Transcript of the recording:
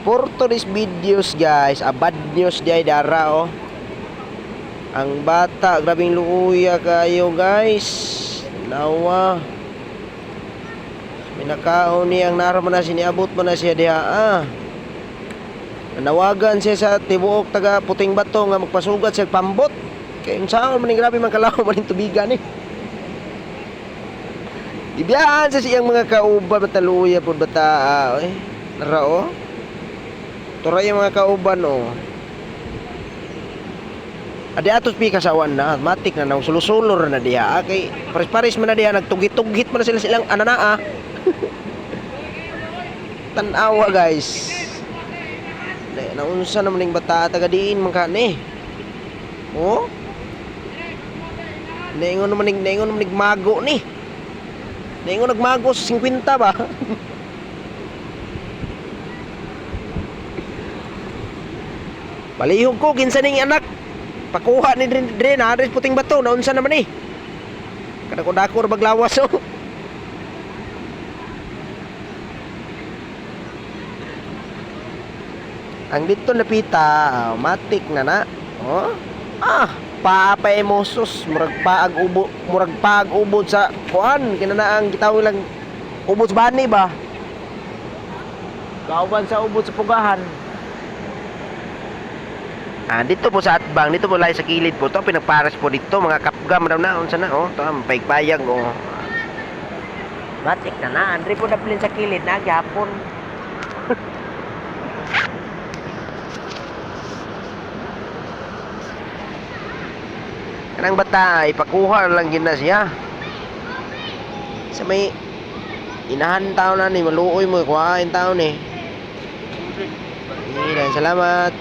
For today's videos guys, bad news di ay dara oh. Ang bata, grabing luuya kayo guys. Nawa. Minakaon niya ang naraman na siniabot mo na siya diha Nanawagan siya sa tibuok taga Puting Bato nga magpasugat siya pambot. Kaya saan man grabe man kalaw man tubigan eh. Ibiyahan sa siyang mga kauban mataluya pud bata Nara Turay yung mga kauban Adi atos pi kasawan na matik na nang sulusulor na diha kay pares-pares man na diha nagtugit-tugit man na silang ananaa. Tanawa guys. Naunsa naman ning bata taga diin man kani. Naingon naman nigmago ni. Naingon nagmago sa 50 ba? Palihog ko kinsa ning anak. Pakuha ni Dre na Puting Bato naunsa naman eh. Kada ko dako ra baglawas Ang dito napita, matik na. Paapay mo sus, murag paag ubod sa kuan, kinana ang gitawag lang ubod sa bani ba? Kauban sa ubod sa pugahan. Dito po sa atbang, dito po lahi sa kilid po. Ito pinagparas po dito, mga kapgam daw na, unsa na ito paigpayag Matik na, Andre po naplin sa kilid na gyapon. Kanang bata ipakuha lang gid na siya. Sa may inahan taon na ni maluoy mo kuhain taon eh. Salamat.